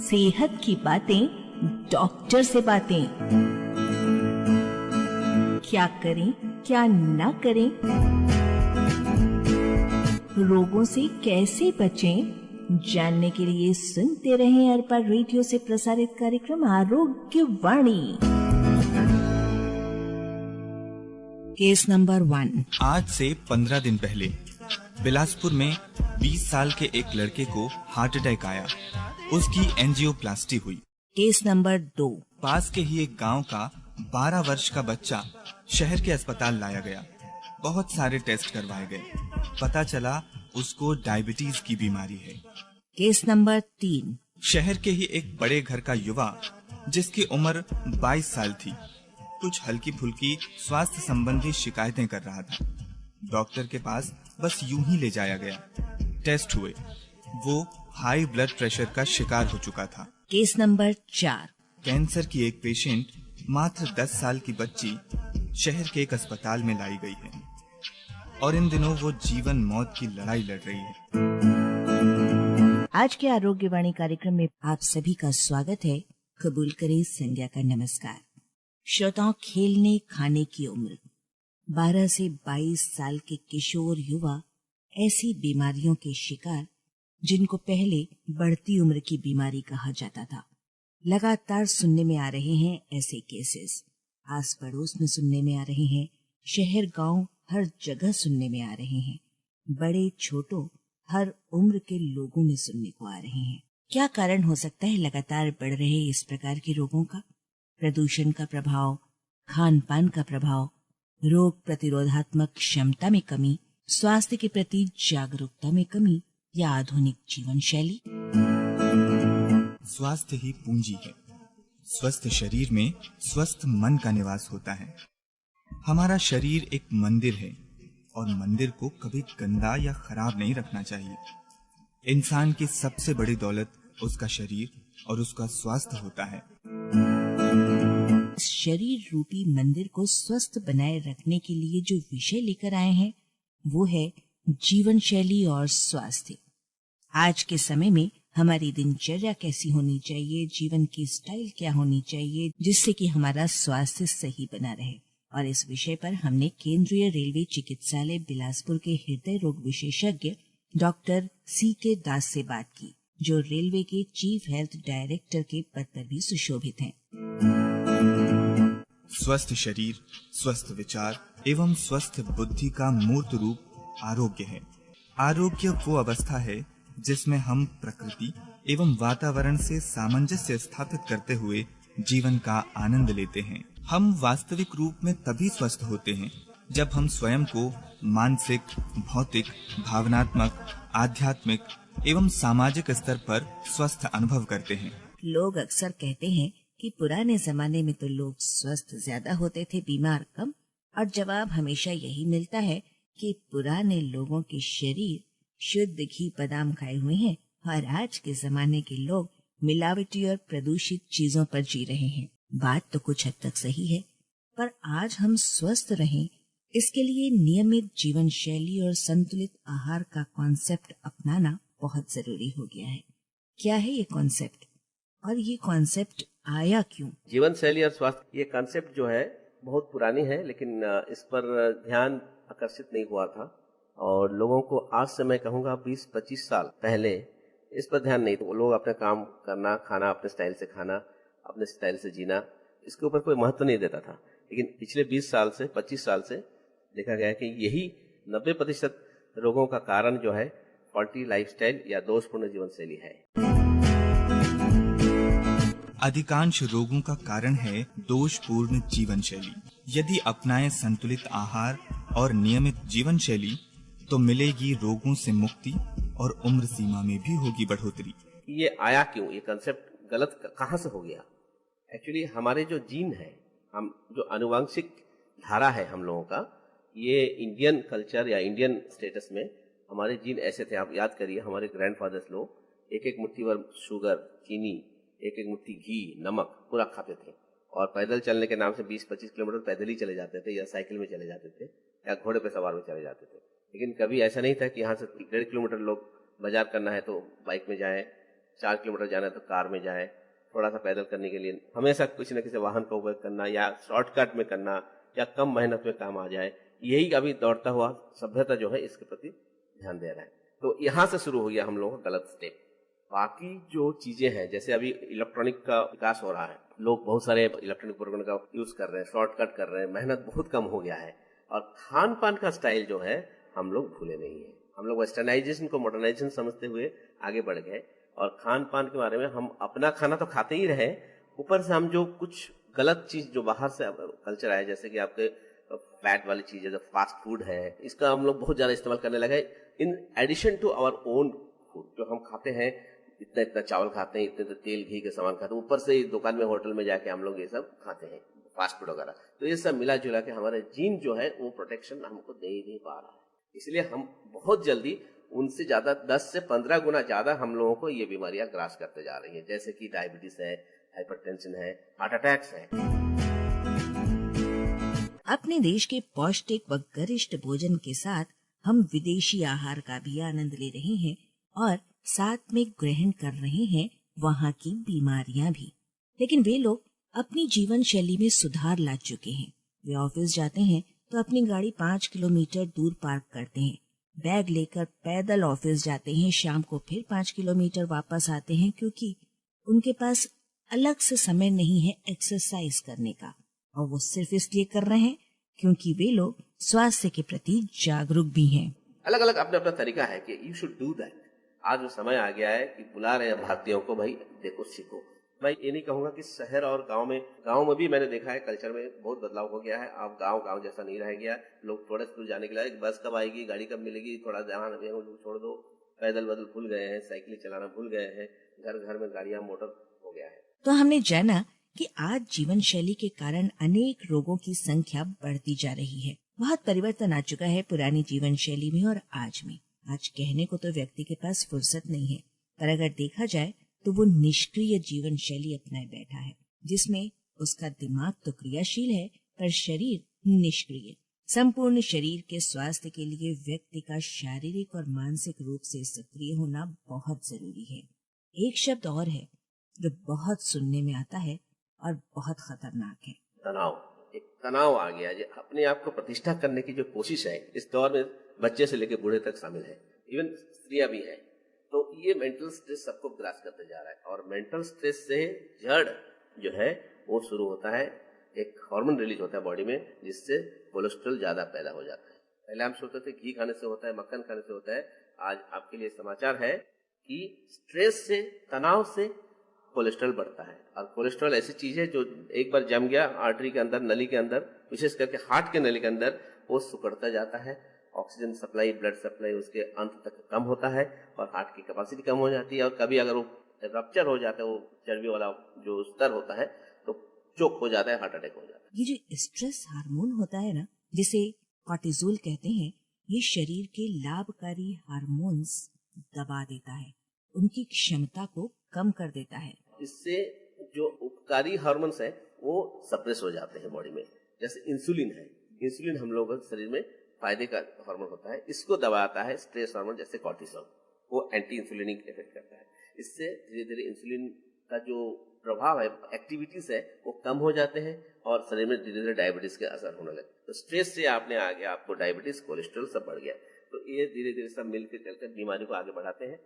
सेहत की बातें, डॉक्टर से बातें। क्या करें, क्या ना करें, रोगों से कैसे बचें, जानने के लिए सुनते रहें अरपा रेडियो से प्रसारित कार्यक्रम आरोग्य वाणी। Case number 1। आज से 15 दिन पहले बिलासपुर में 20 साल के एक लड़के को हार्ट अटैक आया। उसकी एंजियोप्लास्टी हुई। Case number 2। पास के ही एक गांव का 12 वर्ष का बच्चा शहर के अस्पताल लाया गया। बहुत सारे टेस्ट करवाए गए। पता चला उसको डायबिटीज की बीमारी है। Case number 3। शहर के ही एक बड़े घर का युवा जिसकी उम्र 22 साल थी, कुछ हल्की फुल्की स्वास्थ्य संबंधी शिकायतें कर रहा था। डॉक्टर के पास बस यूं ही ले जाया गया। टेस्ट हुए, वो हाई ब्लड प्रेशर का शिकार हो चुका था। Case number 4। कैंसर की एक पेशेंट मात्र 10 साल की बच्ची शहर के एक अस्पताल में लाई गई है और इन दिनों वो जीवन मौत की लड़ाई लड़ रही है। आज के आरोग्यवाणी कार्यक्रम में आप सभी का स्वागत है। कबूल करें संध्या का नमस्कार। श्रोताओं, खेलने खाने की उम्र 12 से 22 साल के किशोर युवा ऐसी बीमारियों के शिकार जिनको पहले बढ़ती उम्र की बीमारी कहा जाता था, लगातार सुनने में आ रहे हैं ऐसे केसेस। आस पड़ोस में सुनने में आ रहे हैं, शहर गांव हर जगह सुनने में आ रहे हैं, बड़े छोटों हर उम्र के लोगों में सुनने को आ रहे हैं। क्या कारण हो सकता है लगातार बढ़ रहे इस प्रकार के रोगों का? प्रदूषण का प्रभाव, खान पान का प्रभाव, रोग प्रतिरोधात्मक क्षमता में कमी, स्वास्थ्य के प्रति जागरूकता में कमी या आधुनिक जीवन शैली? स्वास्थ्य ही पूंजी है। स्वस्थ शरीर में स्वस्थ मन का निवास होता है। हमारा शरीर एक मंदिर है और मंदिर को कभी गंदा या खराब नहीं रखना चाहिए। इंसान की सबसे बड़ी दौलत उसका शरीर और उसका स्वास्थ्य होता है। शरीर रूपी मंदिर को स्वस्थ बनाए रखने के लिए जो विषय लेकर आए हैं वो है जीवन शैली और स्वास्थ्य। आज के समय में हमारी दिनचर्या कैसी होनी चाहिए, जीवन की स्टाइल क्या होनी चाहिए, जिससे कि हमारा स्वास्थ्य सही बना रहे। और इस विषय पर हमने केंद्रीय रेलवे चिकित्सालय बिलासपुर के हृदय रोग विशेषज्ञ डॉक्टर CK दास से बात की, जो रेलवे के चीफ हेल्थ डायरेक्टर के पद पर भी सुशोभित हैं। स्वस्थ शरीर, स्वस्थ विचार एवं स्वस्थ बुद्धि का मूर्त रूप आरोग्य है। आरोग्य वो अवस्था है जिसमें हम प्रकृति एवं वातावरण से सामंजस्य स्थापित करते हुए जीवन का आनंद लेते हैं। हम वास्तविक रूप में तभी स्वस्थ होते हैं जब हम स्वयं को मानसिक, भौतिक, भावनात्मक, आध्यात्मिक एवं सामाजिक स्तर पर स्वस्थ अनुभव करते हैं। लोग अक्सर कहते हैं कि पुराने जमाने में तो लोग स्वस्थ ज्यादा होते थे, बीमार कम। और जवाब हमेशा यही मिलता है कि पुराने लोगों के शरीर शुद्ध घी बादाम खाए हुए हैं और आज के जमाने के लोग मिलावटी और प्रदूषित चीजों पर जी रहे हैं। बात तो कुछ हद तक सही है, पर आज हम स्वस्थ रहें इसके लिए नियमित जीवन शैली और संतुलित आहार का कॉन्सेप्ट अपनाना बहुत जरूरी हो गया है। क्या है ये कॉन्सेप्ट और ये कॉन्सेप्ट आया क्यों? जीवन शैली और स्वास्थ्य, ये कॉन्सेप्ट जो है बहुत पुरानी है, लेकिन इस पर ध्यान आकर्षित नहीं हुआ था और लोगों को आज से मैं कहूँगा 20-25 साल पहले इस पर ध्यान नहीं था। लोग अपना काम करना, खाना अपने स्टाइल से खाना, अपने स्टाइल से जीना, इसके ऊपर कोई महत्व नहीं देता था। लेकिन पिछले 20 साल से 25 साल से देखा गया कि यही 90% रोगों का कारण जो है फॉल्टी लाइफस्टाइल या दोषपूर्ण जीवन शैली है। अधिकांश रोगों का कारण है दोषपूर्ण जीवन शैली। यदि अपनाएं संतुलित आहार और नियमित जीवन शैली तो मिलेगी रोगों से मुक्ति और उम्र सीमा में भी होगी बढ़ोतरी। ये आया क्यों? ये कंसेप्ट गलत कहाँ से हो गया? एक्चुअली हमारे जो जीन है, हम जो आनुवंशिक धारा है हम लोगों का, ये इंडियन कल्चर या इंडियन स्टेटस में हमारे जीन ऐसे थे। आप याद करिए, हमारे ग्रैंडफादर्स लोग एक एक मुट्ठी भर शुगर, चीनी, एक एक मुट्ठी घी, नमक पूरा खाते थे और पैदल चलने के नाम से 20-25 किलोमीटर पैदल ही चले जाते थे या साइकिल में चले जाते थे या घोड़े पे सवार में चले जाते थे। लेकिन कभी ऐसा नहीं था कि यहाँ से 1.5 किलोमीटर लोग बाजार करना है तो बाइक में जाएं 4 किलोमीटर जाना है तो कार में जाए, थोड़ा सा पैदल करने के लिए हमेशा किसी न किसी वाहन का उपयोग करना या शॉर्टकट में करना या कम मेहनत में काम आ जाए, यही अभी दौड़ता हुआ सभ्यता जो है इसके प्रति ध्यान दे रहा है। तो यहाँ से शुरू हो गया हम लोगों का गलत स्टेप। बाकी जो चीजें हैं, जैसे अभी इलेक्ट्रॉनिक का विकास हो रहा है, लोग बहुत सारे इलेक्ट्रॉनिक उपकरण का यूज कर रहे हैं, शॉर्टकट कर रहे हैं, मेहनत बहुत कम हो गया है और खान पान का स्टाइल जो है हम लोग भूले नहीं है। हम लोग वेस्टर्नाइजेशन को मॉडर्नाइजेशन समझते हुए आगे बढ़ गए और खान पान के बारे में हम अपना खाना तो खाते ही रहे, ऊपर से हम जो कुछ गलत चीज जो बाहर से कल्चर आया, जैसे कि आपके फैट वाली चीज है, जो फास्ट फूड है, इसका हम लोग बहुत ज्यादा इस्तेमाल करने लगे in addition to our own food. जो हम खाते हैं, इतना इतना चावल खाते हैं, इतने तेल घी के सामान खाते हैं, ऊपर से दुकान में होटल में जाके हम लोग ये सब खाते हैं, फास्ट फूड वगैरह। तो ये सब मिला जुला के हमारे जीन जो है वो प्रोटेक्शन हमको दे ही नहीं पा रहा है। इसलिए हम बहुत जल्दी उनसे ज्यादा 10 से 15 गुना ज्यादा हम लोगों को ये बीमारियां ग्रास करते जा रही हैं, जैसे कि डायबिटीज है, हाइपरटेंशन है, हार्ट अटैक्स है। अपने देश के पौष्टिक व गरिष्ठ भोजन के साथ हम विदेशी आहार का भी आनंद ले रहे हैं और साथ में ग्रहण कर रहे हैं वहाँ की बीमारियां भी। लेकिन वे लोग अपनी जीवन शैली में सुधार ला चुके हैं। वे ऑफिस जाते हैं तो अपनी गाड़ी 5 किलोमीटर दूर पार्क करते हैं, बैग लेकर पैदल ऑफिस जाते हैं, शाम को फिर 5 किलोमीटर वापस आते हैं, क्योंकि उनके पास अलग से समय नहीं है एक्सरसाइज करने का। और वो सिर्फ इसलिए कर रहे हैं क्योंकि वे लोग स्वास्थ्य के प्रति जागरूक भी हैं। अलग अलग अपना अपना तरीका है कि यू शुड डू दैट। आज वो समय आ गया है कि बुला रहे हैं भारतीयों को, भाई देखो सीखो। मैं ये नहीं कहूंगा कि शहर और गांव में भी मैंने देखा है कल्चर में बहुत बदलाव हो गया है। अब गांव जैसा नहीं रह गया। लोग थोड़े दूर जाने के लिए बस कब आएगी, गाड़ी कब मिलेगी, थोड़ा ध्यान छोड़ दो, पैदल बदल भूल गए हैं, साइकिल चलाना भूल गए हैं, घर घर में गाड़ियां मोटर हो गया है। तो हमने जाना कि आज जीवन शैली के कारण अनेक रोगों की संख्या बढ़ती जा रही है। बहुत परिवर्तन आ चुका है पुरानी जीवन शैली में और आज में। आज कहने को तो व्यक्ति के पास फुर्सत नहीं है, पर अगर देखा जाए तो वो निष्क्रिय जीवन शैली अपनाए बैठा है, जिसमें उसका दिमाग तो क्रियाशील है पर शरीर निष्क्रिय। संपूर्ण शरीर के स्वास्थ्य के लिए व्यक्ति का शारीरिक और मानसिक रूप से सक्रिय होना बहुत जरूरी है। एक शब्द और है जो बहुत सुनने में आता है और बहुत खतरनाक है, तनाव। एक तनाव आ गया जो अपने आप को प्रतिष्ठा करने की जो कोशिश है इस दौर में बच्चे से लेकर बूढ़े तक शामिल है, इवन स्त्रियां भी है। तो ये मेंटल स्ट्रेस सबको ग्रास करते जा रहा है और मेंटल स्ट्रेस से जड़ जो है वो शुरू होता है, एक हार्मोन रिलीज होता है बॉडी में जिससे कोलेस्ट्रॉल ज्यादा पैदा हो जाता है। पहले हम सोचते थे घी खाने से होता है, मक्खन खाने से होता है। आज आपके लिए समाचार है कि स्ट्रेस से, तनाव से कोलेस्ट्रॉल बढ़ता है। और कोलेस्ट्रॉल ऐसी चीज है जो एक बार जम गया आर्टरी के अंदर, नली के अंदर, विशेष करके हार्ट के नली के अंदर, वो सिकुड़ता जाता है। ऑक्सीजन सप्लाई, ब्लड सप्लाई उसके अंत तक कम होता है और हार्ट की कैपेसिटी कम हो जाती है। और कभी अगर वो रप्चर हो जाता है, वो चर्बी वाला जो स्तर होता है, तो चोक हो जाता है, हार्ट अटैक हो जाता है। ये जो स्ट्रेस हार्मोन होता है ना, जिसे कॉर्टिसोल कहते हैं, ये शरीर के लाभकारी हार्मोन्स दबा देता है, उनकी क्षमता को कम कर देता है। इससे जो उपकारी हार्मोन्स है वो सप्रेस हो जाते हैं बॉडी में। जैसे इंसुलिन है, इंसुलिन हम लोगों के शरीर में फायदे का हार्मोन होता है, इसको दबाता है स्ट्रेस हार्मोन जैसे कॉर्टिसोल, वो एंटी इंसुलिनिक इफेक्ट करता है। इससे धीरे धीरे इंसुलिन का जो प्रभाव है, एक्टिविटीज है, वो कम हो जाते हैं और शरीर में धीरे धीरे डायबिटीज के असर होने लगे। तो स्ट्रेस से आपने आ गया, आपको डायबिटीज, कोलेस्ट्रॉल सब बढ़ गया। तो ये धीरे धीरे सब मिलकर चलकर बीमारी को आगे बढ़ाते हैं,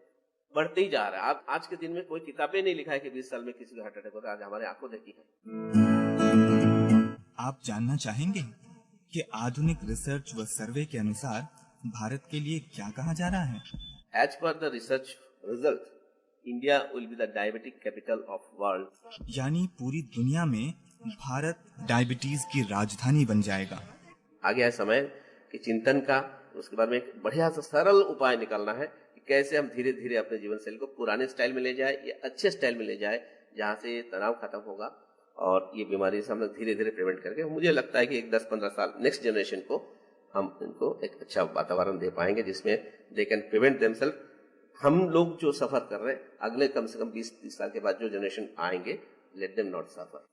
बढ़ते ही जा रहा है। आज के दिन में कोई किताबें नहीं लिखा है कि 20 साल में किसी को हार्ट अटैक होता है, आज हमारे आंखों देखी है। आप जानना चाहेंगे कि आधुनिक रिसर्च व सर्वे के अनुसार भारत के लिए क्या कहा जा रहा है? As per the research result, India will be the diabetic capital of world. यानी पूरी दुनिया में भारत डायबिटीज की राजधानी बन जाएगा। आ गया है समय कि चिंतन का, उसके बाद में एक बढ़िया सा सरल उपाय निकालना है कि कैसे हम धीरे धीरे अपने जीवन शैली को पुराने स्टाइल में ले जाए या अच्छे स्टाइल में ले जाए, जहाँ से तनाव खत्म होगा और ये बीमारी से हम लोग धीरे धीरे प्रिवेंट करके, मुझे लगता है कि एक 10-15 साल नेक्स्ट जनरेशन को हम इनको एक अच्छा वातावरण दे पाएंगे जिसमें दे कैन प्रिवेंट देमसेल्फ। हम लोग जो सफर कर रहे हैं, अगले कम से कम 20-30 साल के बाद जो जनरेशन आएंगे, लेट देम नॉट सफर।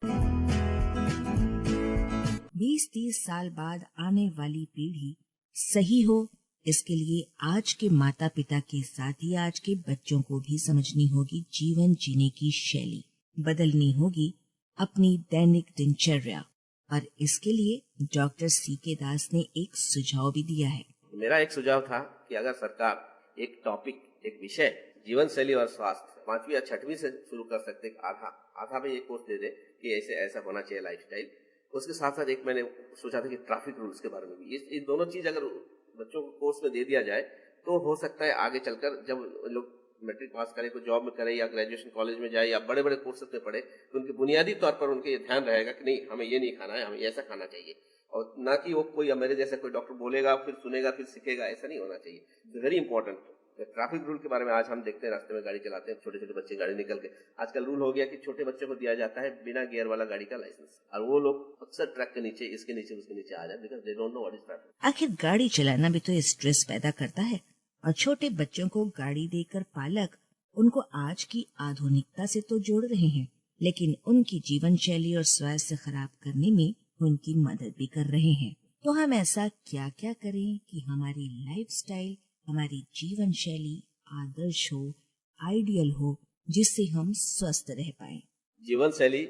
20-30 साल बाद आने वाली पीढ़ी सही हो इसके लिए आज के माता पिता के साथ ही आज के बच्चों को भी समझनी होगी जीवन जीने की शैली, बदलनी होगी अपनी दैनिक दिनचर्या। और इसके लिए डॉक्टर सीके दास ने एक सुझाव भी दिया है। मेरा एक सुझाव था कि अगर सरकार एक टॉपिक, एक विषय जीवन शैली और स्वास्थ्य 5वीं या 6वीं से शुरू कर सकते, आधा में ये कोर्स दे दे कि ऐसे ऐसा होना चाहिए लाइफस्टाइल। उसके साथ साथ एक मैंने सोचा था कि ट्रैफिक रूल्स के बारे में भी ये दोनों चीज अगर बच्चों को कोर्स में दे दिया जाए तो हो सकता है आगे चलकर जब लोग मैट्रिक पास करें, कोई जॉब में करें या ग्रेजुएशन कॉलेज में जाए या बड़े बड़े कोर्सेज में पढ़े, तो उनके बुनियादी तौर पर उनके ये ध्यान रहेगा कि नहीं हमें ये नहीं खाना है, हमें ऐसा खाना चाहिए। और ना कि वो कोई मेरे जैसा कोई डॉक्टर बोलेगा फिर सुनेगा फिर सीखेगा, ऐसा नहीं होना चाहिए। Very important. ट्रैफिक रूल के बारे में आज हम देखते हैं, रास्ते में गाड़ी चलाते हैं, छोटे छोटे बच्चे गाड़ी निकल के, आजकल रूल हो गया कि छोटे बच्चों को दिया जाता है बिना गियर वाला गाड़ी का लाइसेंस, और वो लोग अक्सर ट्रक के नीचे, इसके नीचे, उसके नीचे आ जाए because they don't know what is traffic. आखिर गाड़ी चलाना भी तो स्ट्रेस पैदा करता है, और छोटे बच्चों को गाड़ी देकर पालक उनको आज की आधुनिकता से तो जोड़ रहे हैं, लेकिन उनकी जीवन शैली और स्वास्थ्य खराब करने में उनकी मदद भी कर रहे हैं। तो हम ऐसा क्या क्या करें कि हमारी लाइफस्टाइल, हमारी जीवन शैली आदर्श हो, आइडियल हो, जिससे हम स्वस्थ रह पाए। जीवन शैली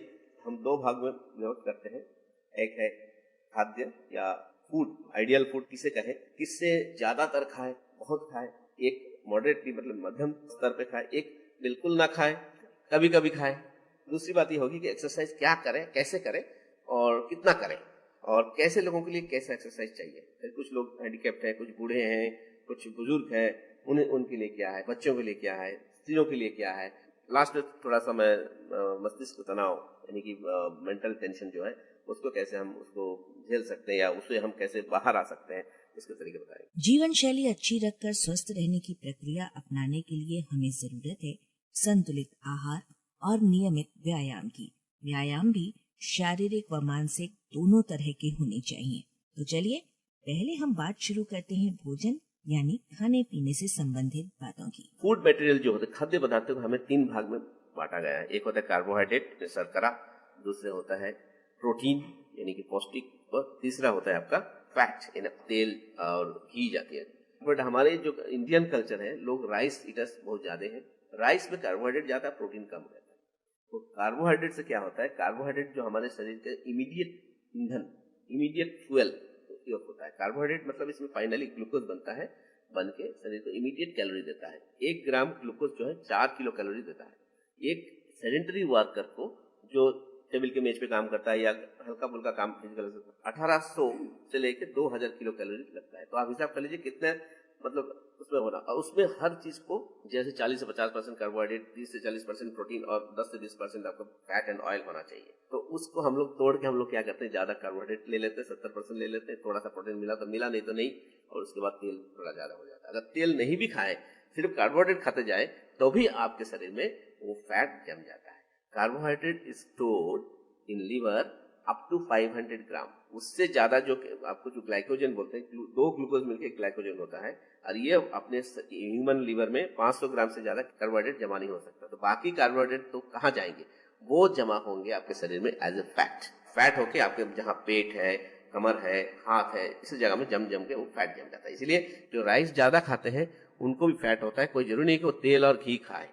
हम 2 भाग में विभक्त करते हैं। एक है खाद्य या फूड, आइडियल फूड किसे कहे, किससे ज्यादातर खाए, बहुत खाए, एक मॉडरेटली मतलब मध्यम स्तर पे खाए, एक बिल्कुल ना खाए, कभी कभी खाए। दूसरी बात ये होगी कि एक्सरसाइज क्या करें, कैसे करें और कितना करें, और कैसे लोगों के लिए कैसा एक्सरसाइज चाहिए। कुछ लोग हैंडीकैप्ड हैं, कुछ बूढ़े हैं, कुछ बुजुर्ग हैं, उनके लिए क्या है, बच्चों के लिए क्या है, स्त्रियों के लिए क्या है। लास्ट में थोड़ा सा मैं मस्तिष्क तनाव यानी कि मेंटल टेंशन जो है उसको कैसे हम उसको झेल सकते हैं या उससे हम कैसे बाहर आ सकते हैं, इसके तरीके बताएंगे। जीवन शैली अच्छी रखकर स्वस्थ रहने की प्रक्रिया अपनाने के लिए हमें जरूरत है संतुलित आहार और नियमित व्यायाम की। व्यायाम भी शारीरिक व मानसिक दोनों तरह के होने चाहिए। तो चलिए पहले हम बात शुरू करते हैं भोजन यानी खाने पीने से संबंधित बातों की। फूड मटेरियल जो होते हैं, खाद्य पदार्थों को हमें 3 भाग में बांटा गया है। एक होता है कार्बोहाइड्रेट, शर्करा, दूसरे होता है प्रोटीन यानी कि पौष्टिक, और तीसरा होता है आपका फैट यानी तेल और घी जाती है। बट हमारे जो इंडियन कल्चर है, लोग राइस ईटर्स बहुत ज्यादा हैं। राइस में कार्बोहाइड्रेट ज्यादा, प्रोटीन कम रहता है। तो कार्बोहाइड्रेट से क्या होता है, कार्बोहाइड्रेट जो हमारे शरीर के इमीडिएट ईंधन, इमीडिएट फ्यूल उपयोग होता है। कार्बोहाइड्रेट मतलब इसमें फाइनली ग्लूकोज बनता है, बन के शरीर को इमीडिएट कैलोरी देता है। 1 ग्राम ग्लूकोज जो है 4 किलो कैलोरी देता है। एक सेडेंटरी वर्कर को जो टेबल के मेज पे काम करता है या हल्का फुल्का काम फिजिकल 1800 से लेकर 2000 किलो कैलोरी लगता है। तो आप हिसाब कर लीजिए कितने मतलब उसमें होना। और उसमें हर चीज को जैसे 40 से 50% कार्बोहाइड्रेट, 30 से 40% प्रोटीन और 10 से 20% आपको फैट एंड ऑयल होना चाहिए। तो उसको हम लोग तोड़ के हम लोग क्या करते हैं, ज्यादा कार्बोहाइड्रेट ले लेते हैं, 70% ले लेते हैं, थोड़ा सा प्रोटीन मिला तो मिला, नहीं तो नहीं, और उसके बाद तेल थोड़ा ज्यादा हो जाता है। अगर तेल नहीं भी खाए, सिर्फ कार्बोहाइड्रेट खाते जाए तो भी आपके शरीर में वो फैट जम जाता है। Carbohydrate is stored in liver up to 500 gram. उससे ज्यादा जो आपको जो ग्लाइकोजन बोलते हैं, 2 ग्लूकोज मिलकर ग्लाइकोजन होता है, और ये अपने ह्यूमन लीवर में 500 ग्राम से ज्यादा कार्बोहाइड्रेट जमा नहीं हो सकता। तो बाकी कार्बोहाइड्रेट तो कहाँ जाएंगे, वो जमा होंगे आपके शरीर में एज ए फैट होके आपके जहाँ पेट है, कमर है, हाथ है, इस जगह में जम के वो फैट जम जाता है। इसलिए जो राइस ज्यादा खाते हैं उनको भी फैट होता है। कोई जरूरी नहीं कि वो तेल और घी खाए।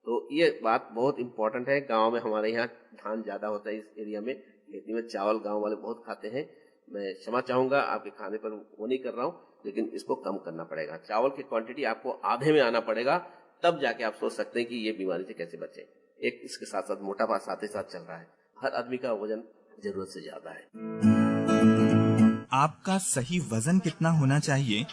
तो ये बात बहुत इंपॉर्टेंट है। गांव में हमारे यहाँ धान ज्यादा होता है, इस एरिया में खेती में चावल गांव वाले बहुत खाते हैं। मैं क्षमा चाहूंगा आपके खाने पर वो नहीं कर रहा हूँ, लेकिन इसको कम करना पड़ेगा। चावल की क्वांटिटी आपको आधे में आना पड़ेगा, तब जाके आप सोच सकते हैं कि ये बीमारी से कैसे बचे। एक इसके साथ साथ मोटापा साथ ही साथ चल रहा है। हर आदमी का वजन जरूरत से ज्यादा है। आपका सही वजन कितना होना चाहिए,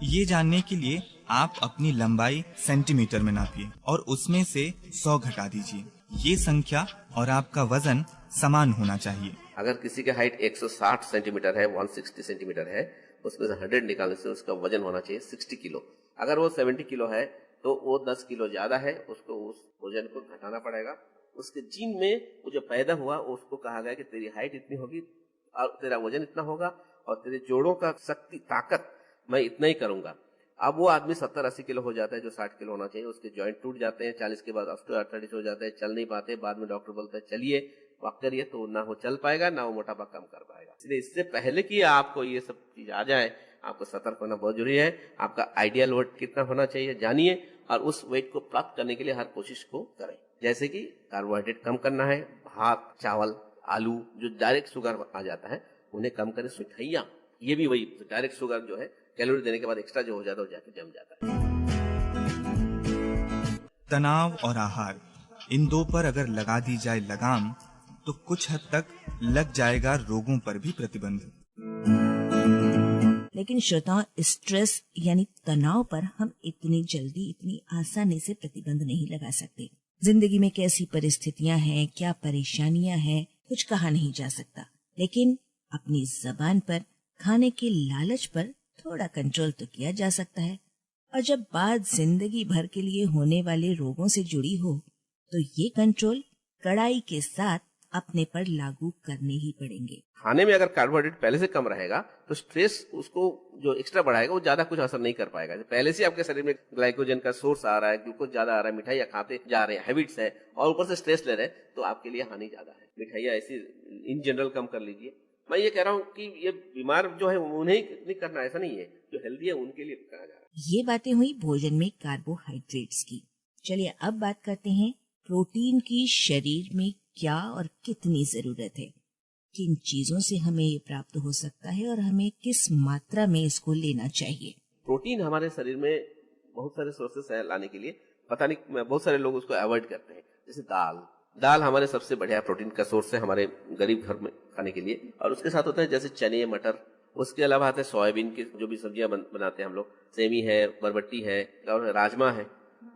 ये जानने के लिए आप अपनी लंबाई सेंटीमीटर में नापिए और उसमें से 100 घटा दीजिए। ये संख्या और आपका वजन समान होना चाहिए। अगर किसी की हाइट 160 सेंटीमीटर है, 160 सेंटीमीटर है, उसमें से 100 निकालने से उसका वजन होना चाहिए 60 किलो। अगर वो 70 किलो है तो वो 10 किलो ज्यादा है, उसको उस वजन को घटाना पड़ेगा। उसके जीन में वो जो पैदा हुआ उसको कहा गया कि तेरी हाइट इतनी होगी और तेरा वजन इतना होगा और तेरे जोड़ों का शक्ति ताकत मैं इतना ही करूंगा। अब वो आदमी 70-80 किलो हो जाता है जो 60 किलो होना चाहिए। उसके जॉइंट टूट जाते हैं, 40 के बाद ऑस्टियोआर्थराइटिस हो जाता है, चल नहीं पाते। बाद में डॉक्टर बोलता है चलिए वॉक करिए, तो ना वो चल पाएगा ना वो मोटापा कम कर पाएगा। इसलिए इससे पहले कि आपको ये सब चीज आ जाए आपको सतर्क होना बहुत जरूरी है। आपका आइडियल वेट कितना होना चाहिए जानिए और उस वेट को प्राप्त करने के लिए हर कोशिश को करें। जैसे कि कार्बोहाइड्रेट कम करना है, भात, चावल, आलू जो डायरेक्ट शुगर आ जाता है उन्हें कम करें। मिठाइयाँ ये भी वही डायरेक्ट शुगर जो है कैलोरी देने के बाद एक्स्ट्रा जो हो जाता है वो जाके जम जाता है। तनाव और आहार, इन दो पर अगर लगा दी जाए लगाम तो कुछ हद तक लग जाएगा रोगों पर भी प्रतिबंध। लेकिन श्रोताओं, स्ट्रेस यानी तनाव पर हम इतनी जल्दी इतनी आसानी से प्रतिबंध नहीं लगा सकते। जिंदगी में कैसी परिस्थितियां हैं, क्या परेशानियां हैं, कुछ कहा नहीं जा सकता। लेकिन अपनी जबान पर, खाने के लालच पर थोड़ा कंट्रोल तो किया जा सकता है। और जब बात जिंदगी भर के लिए होने वाले रोगों से जुड़ी हो तो ये कंट्रोल कड़ाई के साथ अपने पर लागू करने ही पड़ेंगे। खाने में अगर कार्बोहाइड्रेट पहले से कम रहेगा तो स्ट्रेस उसको जो एक्स्ट्रा बढ़ाएगा वो ज्यादा कुछ असर नहीं कर पाएगा। पहले से आपके शरीर में ग्लाइकोजन का सोर्स आ रहा है, ग्लूकोज ज्यादा आ रहा है, मिठाइयाँ खाते जा रहे हैं, हैबिट्स है, और ऊपर से स्ट्रेस ले रहे हैं तो आपके लिए हानि ज्यादा है। मिठाइयाँ ऐसी इन जनरल कम कर लीजिए। मैं ये कह रहा हूँ कि ये बीमार जो है उन्हें नहीं करना, ऐसा नहीं है, जो हेल्दी है उनके लिए कहा जा रहा है। ये बातें हुई भोजन में कार्बोहाइड्रेट्स की। चलिए अब बात करते हैं प्रोटीन की। शरीर में क्या और कितनी जरूरत है, किन चीजों से हमें ये प्राप्त हो सकता है और हमें किस मात्रा में इसको लेना चाहिए। प्रोटीन हमारे शरीर में बहुत सारे सोर्सेस है लाने के लिए, पता नहीं बहुत सारे लोग उसको अवॉइड करते हैं। जैसे दाल हमारे सबसे बढ़िया प्रोटीन का सोर्स है हमारे गरीब घर में खाने के लिए। और उसके साथ होता है जैसे चने, मटर, उसके अलावा आते हैं सोयाबीन की जो भी सब्जियां बनाते हैं हम लोग, सेमी है, बरबट्टी है और राजमा है,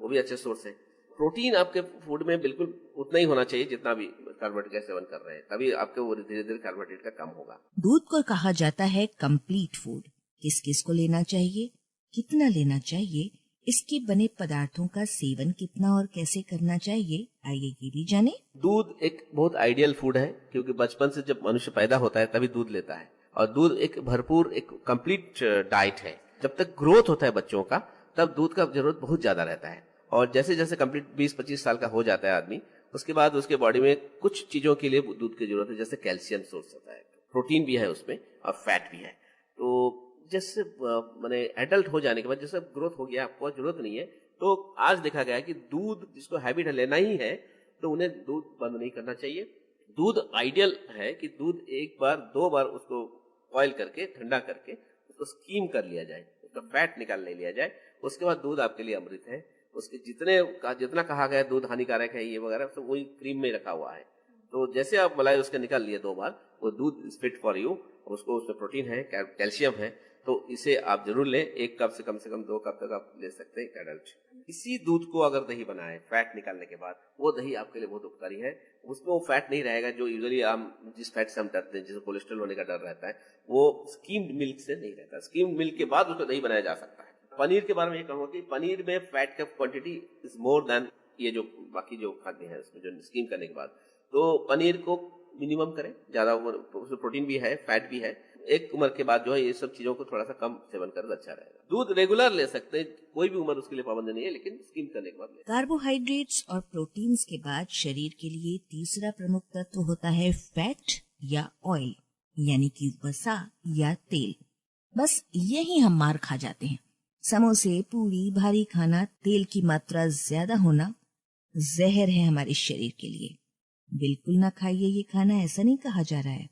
वो भी अच्छे सोर्स है। प्रोटीन आपके फूड में बिल्कुल उतना ही होना चाहिए जितना भी कार्बोहाइड्रेट का सेवन कर रहे हैं, तभी आपके वो धीरे धीरे कार्बोहाइड्रेट का कम होगा। दूध को कहा जाता है कंप्लीट फूड। किस किस को लेना चाहिए, कितना लेना चाहिए, इसके बने पदार्थों का सेवन कितना और कैसे करना चाहिए, आइए ये भी जाने। दूध एक बहुत आइडियल फूड है क्योंकि बचपन से जब मनुष्य पैदा होता है तभी दूध लेता है, और दूध एक भरपूर एक कंप्लीट डाइट है। जब तक ग्रोथ होता है बच्चों का तब दूध का जरूरत बहुत ज्यादा रहता है, और जैसे जैसे कंप्लीट 20-25 साल का हो जाता है आदमी, उसके बाद उसके बॉडी में कुछ चीजों के लिए दूध की जरूरत है। जैसे कैल्शियम सोर्स होता है, प्रोटीन भी है उसमें और फैट भी है। तो जैसे मैंने एडल्ट हो जाने के बाद जैसे ग्रोथ हो गया, आपको जरूरत नहीं है, तो आज देखा गया कि दूध जिसको हैबिट लेना ही है तो उन्हें दूध बंद नहीं करना चाहिए। दूध आइडियल है कि दूध एक बार 2 बार उसको बॉयल करके ठंडा करके उसको स्कीम कर लिया जाए, उसका फैट निकाल ले लिया जाए, उसके बाद दूध आपके लिए अमृत है। उसके जितना कहा गया दूध हानिकारक है ये वगैरह सब वही क्रीम में रखा हुआ है। तो जैसे आप मलाई उसके निकाल लिए 2 बार, वो दूध इज फिट फॉर यू, उसको उसमें प्रोटीन है, कैल्शियम है, तो इसे आप जरूर लें। 1 कप से कम 2 कप तक आप ले सकते हैं एडल्ट। इसी दूध को अगर दही बनाए फैट निकालने के बाद, वो दही आपके लिए बहुत उपकारी है। उसमें वो फैट नहीं रहेगा जो यूजुअली हम जिस फैट से हम डरते हैं, जिसे कोलेस्ट्रॉल होने का डर रहता है, वो स्कीम्ड मिल्क से नहीं रहता। स्कीम्ड मिल्क के बाद उसको दही बनाया जा सकता है। पनीर के बारे में ये कहूंगा कि पनीर में फैट का क्वांटिटी इज मोर देन ये जो बाकी जो खाद्य है उसमें जो स्कीम करने के बाद, तो पनीर को मिनिमम करें। ज्यादा उसमें प्रोटीन भी है, फैट भी है। एक उम्र के बाद जो है ये सब चीजों को थोड़ा सा कम सेवन करें तो अच्छा रहेगा। दूध रेगुलर ले सकते हैं, कोई भी उम्र उसके लिए पाबंदी नहीं है, लेकिन स्कीम करने के बाद ले। कार्बोहाइड्रेट्स और प्रोटीन्स के बाद शरीर के लिए तीसरा प्रमुख तत्व होता है फैट या ऑयल, यानी कि वसा या तेल। बस यही हम मार खा जाते हैं। समोसे, पूरी, भारी खाना, तेल की मात्रा ज्यादा होना जहर है हमारे शरीर के लिए। बिल्कुल ना खाइए ये खाना, ऐसा नहीं कहा जा रहा है,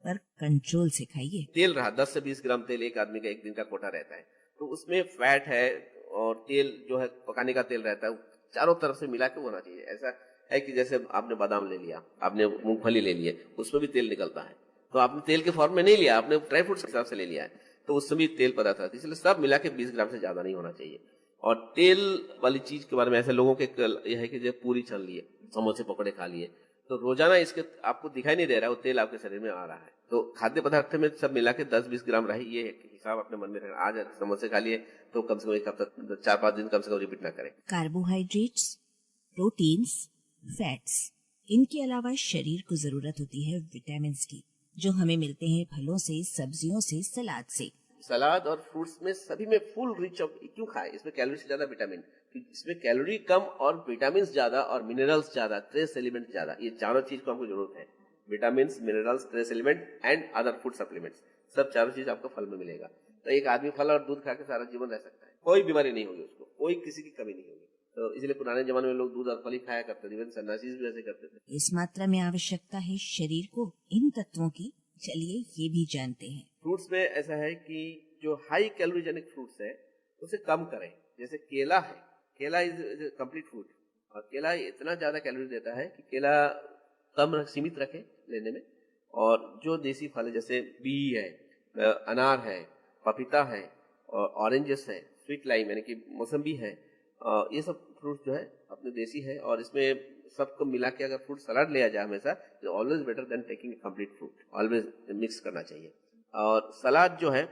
पर कंट्रोल से खाइए। तेल रहा 10 से 20 ग्राम तेल एक आदमी का एक दिन का कोटा रहता है, तो उसमें फैट है और तेल जो है पकाने का तेल रहता है, चारों तरफ से मिला के होना चाहिए। ऐसा है कि जैसे आपने बादाम ले लिया, आपने मूंगफली ले लिए, उसमें भी तेल निकलता है, तो आपने तेल के फॉर्म में नहीं लिया, आपने ड्राई फ्रूट्स के हिसाब से ले लिया है, तो उसमें भी तेल पदार्थ रहता है। इसलिए सब मिला के 20 ग्राम से ज्यादा नहीं होना चाहिए। और तेल वाली चीज के बारे में ऐसे लोगों के यह है कि जब पूरी छान लिए, समोसे पकौड़े खा लिए, तो रोजाना इसके आपको दिखाई नहीं दे रहा है वो तेल आपके शरीर में आ रहा है। तो खाद्य पदार्थ में सब मिला के 10-20 ग्राम रहे, ये हिसाब अपने मन में रखना। आज समोसे खा लिए तो कम से कम 1 हफ्ता 4-5 दिन कम से कम रिपीट ना करें। कार्बोहाइड्रेट्स, प्रोटीन्स, फैट्स, इनके अलावा शरीर को जरूरत होती है विटामिन की, जो हमें मिलते हैं फलों से, सब्जियों से, सलाद से। सलाद और फ्रूट्स में सभी में फुल रिच ऑफ, क्यों खाए, इसमें कैलोरी से ज्यादा विटामिन, इसमें कैलोरी कम और विटामिन ज्यादा और मिनरल्स ज्यादा, ट्रेस एलिमेंट ज्यादा, ये चारों चीज को हमको जरूरत है। Vitamin, minerals, trace element and other food supplements, सब चारों चीज आपको फल में मिलेगा। तो एक आदमी फल और दूध खा के सारा जीवन रह सकता है, कोई बीमारी नहीं होगी उसको, कोई किसी की कमी नहीं होगी। तो इसलिए पुराने जमाने में लोग दूध और फल ही खाया करते थे, इवन सन्यासी भी ऐसे करते थे। इस मात्रा में आवश्यकता है शरीर को इन तत्वों की, चलिए ये भी जानते हैं। फ्रूट्स में ऐसा है कि जो हाई कैलोरीजेनिक फ्रूट्स है उसे कम करें। जैसे केला है, केला इज कंप्लीट फूड, और केला इतना ज्यादा कैलोरी देता है कि केला कम सीमित रखें लेने में। और जो देसी फल है जैसे बी है, अनार है, पपीता है, और ऑरेंजेस है, स्वीट लाइम यानी कि मौसम्बी है, ये सब फ्रूट जो है अपने देसी है। और इसमें सबको मिला के अगर फ्रूट सलाद लिया जाए हमेशा, तो always better than taking complete fruit, always mix करना चाहिए। और सलाद जो है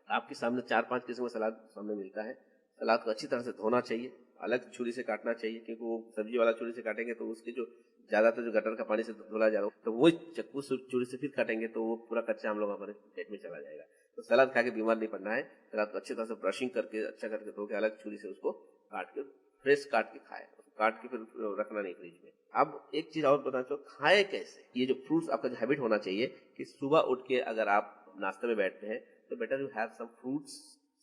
आपके सामने 4-5 किस्म का सलाद सामने मिलता है। सलाद को अच्छी तरह से धोना चाहिए, अलग छुरी से काटना चाहिए, क्योंकि वो सब्जी वाला छुरी से काटेंगे तो उसके जो ज्यादातर जो गटर का पानी से धुला जा रहा हो, तो वो चक्कू से छुरी से फिर काटेंगे तो वो पूरा कच्चा हम लोग हमारे पेट में चला जाएगा। तो सलाद खा के बीमार नहीं पड़ना है। सलाद को अच्छी तरह से ब्रशिंग करके अच्छा करके धो के अलग छुरी से उसको काट के फ्रेश काट के खाए, काट के फिर रखना नहीं फ्रिज में। अब एक चीज और बताना चाहूँ, खाए कैसे। ये जो फ्रूट्स आपका जो हैबिट होना चाहिए कि सुबह उठ के अगर आप नाश्ते में बैठते हैं तो better you have some fruits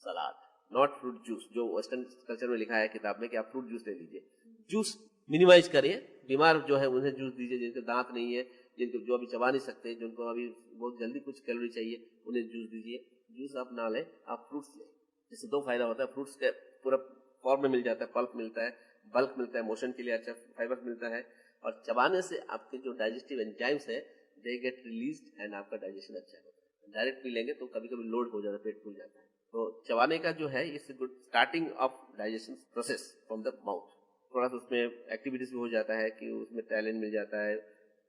salad, not fruit juice. जो वेस्टर्न कल्चर में लिखा है किताब में कि आप फ्रूट जूस ले लीजिए, जूस मिनिमाइज करिए। बीमार जो है उन्हें जूस दीजिए, जिनके दांत नहीं है, जिनको जो अभी चबा नहीं सकते, जिनको अभी बहुत जल्दी कुछ कैलोरी चाहिए, उन्हें जूस दीजिए। जूस आप ना लें, आप फ्रूट्स लें। इससे 2 फायदा होता है, फ्रूट्स के पूरा फॉर्म में मिल जाता है, पल्प मिलता है, बल्क मिलता है, मोशन के लिए अच्छा फाइबर मिलता है, और चबाने से आपके जो डाइजेस्टिव एंजाइम्स है दे गेट रिलीज्ड एंड आपका डाइजेशन अच्छा होता है। डायरेक्ट पी लेंगे तो कभी कभी लोड हो जाता है, पेट फूल जाता है। तो चबाने का जो है it's good starting of digestion process from the mouth. थोड़ा सा उसमें एक्टिविटीज भी हो जाता है कि उसमें टैलिन मिल जाता है,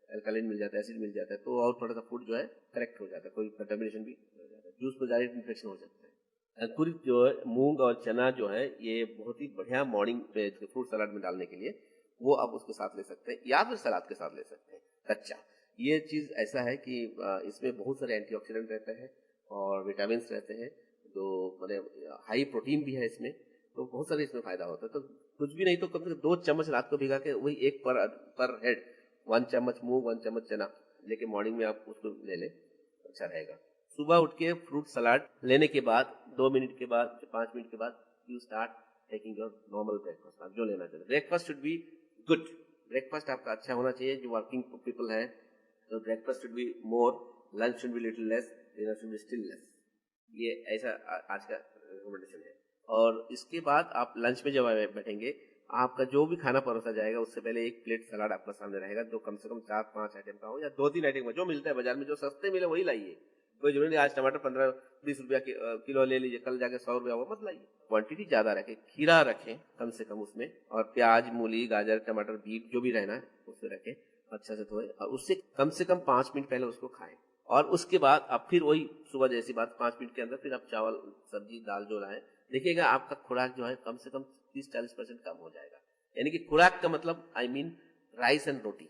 एल्कालिन मिल जाता है, एसिड मिल जाता है, तो और थोड़ा सा फूड जो है करेक्ट हो जाता है, कोई कंटामिनेशन भी हो जाता है। जूस में डायरेक्ट इन्फेक्शन हो सकता है। अंकुरित जो है मूंग और चना जो है ये बहुत ही बढ़िया मॉर्निंग पे फ्रूट सलाद में डालने के लिए, वो आप उसके साथ ले सकते हैं या फिर सलाद के साथ ले सकते हैं कच्चा। ये चीज ऐसा है कि इसमें बहुत सारे एंटीऑक्सीडेंट रहते हैं और विटामिन रहते हैं, तो मतलब हाई प्रोटीन भी है इसमें, तो बहुत सारे इसमें फायदा होता है। तो कुछ भी नहीं तो कम से कम 2 चम्मच रात को भिगा के, वही एक पर हेड 1 चम्मच मूंग 1 चम्मच चना लेके मॉर्निंग में आप उसको ले लें, अच्छा रहेगा। सुबह उठ के फ्रूट सलाद लेने के बाद 2 मिनट के बाद 5 मिनट के बाद you start taking your normal breakfast. आप जो लेना चाहिए, breakfast should be good, breakfast आपका अच्छा होना चाहिए। जो वर्किंग पीपल है तो breakfast should be more, lunch should be little less, dinner should be still less. ये ऐसा आज का रिकमेंडेशन है। और इसके बाद आप लंच में जब बैठेंगे, आपका जो भी खाना परोसा जाएगा उससे पहले एक प्लेट सलाद आपका सामने रहेगा, जो कम से कम 4-5 आइटम का हो या 2-3 आइटम का, जो मिलता है बाजार में, जो सस्ते मिले वही लाइए। कोई जरूरी नहीं आज टमाटर 15-20 रुपया किलो ले लीजिए, कल जाके 100 रुपया वो मत लाइए। क्वांटिटी ज्यादा रखें, खीरा रखें कम से कम उसमें, और प्याज, मूली, गाजर, टमाटर, बीट जो भी रहना है उसमें रखें, अच्छा से धोए और उससे कम से कम 5 मिनट पहले उसको खाएं। और उसके बाद आप फिर वही सुबह जैसी बात 5 मिनट के अंदर फिर आप चावल, सब्जी, दाल जो लाएं, देखिएगा आपका खुराक जो है कम से कम 30-40% कम हो जाएगा। यानी कि खुराक का मतलब I mean rice and roti.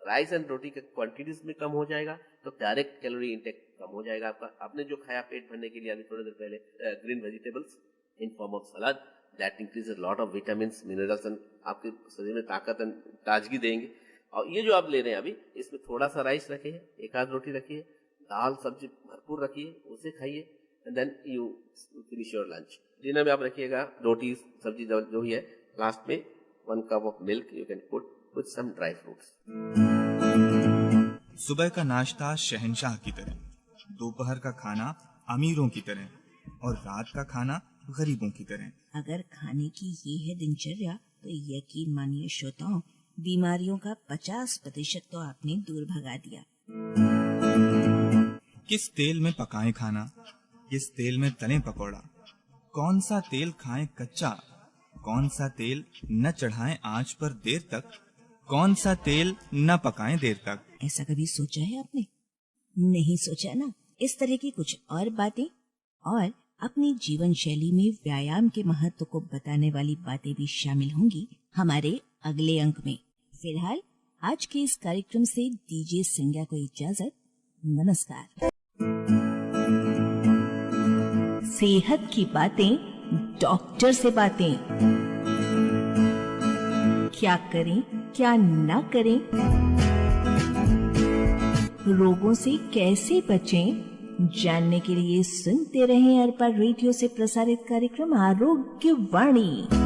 Rice and roti के क्वांटिटीज में कम हो जाएगा, तो डायरेक्ट कैलोरी इंटेक कम हो जाएगा आपका। आपने जो खाया पेट भरने के लिए अभी थोड़ी देर पहले, green vegetables in form of salad, that increases lot of vitamins, minerals and आपके शरीर में ताकत एंड ताजगी देंगे। और ये जो आप ले रहे हैं अभी, इसमें थोड़ा सा राइस रखिए, 1-8 रोटी रखिए, दाल सब्जी भरपूर रखिए, उसे खाइए, and then you finish your lunch. Dinner में आप रखिएगा रोटी सब्जी जो ही है, लास्ट में 1 cup of milk you can put with some dry fruits. सुबह का नाश्ता शहंशाह की तरह, दोपहर का खाना अमीरों की तरह और रात का खाना गरीबों की तरह। अगर खाने की ये है दिनचर्या, तो यकीन मानिए श्रोताओं, बीमारियों का 50% तो आपने दूर भगा दिया। किस तेल में पकाएं खाना, किस तेल में तलें पकौड़ा, कौन सा तेल खाएं कच्चा, कौन सा तेल न चढ़ाएं आंच पर देर तक, कौन सा तेल न पकाएं देर तक। ऐसा कभी सोचा है आपने? नहीं सोचा ना। इस तरह की कुछ और बातें और अपनी जीवन शैली में व्यायाम के महत्व को बताने वाली बातें भी शामिल होंगी हमारे अगले अंक में। फिलहाल आज के इस कार्यक्रम से दीजिए संज्ञा को इजाजत। नमस्कार। सेहत की बातें, डॉक्टर से बातें, क्या करें क्या न करें, रोगों से कैसे बचें, जानने के लिए सुनते रहें अरपा रेडियो से प्रसारित कार्यक्रम आरोग्य वाणी।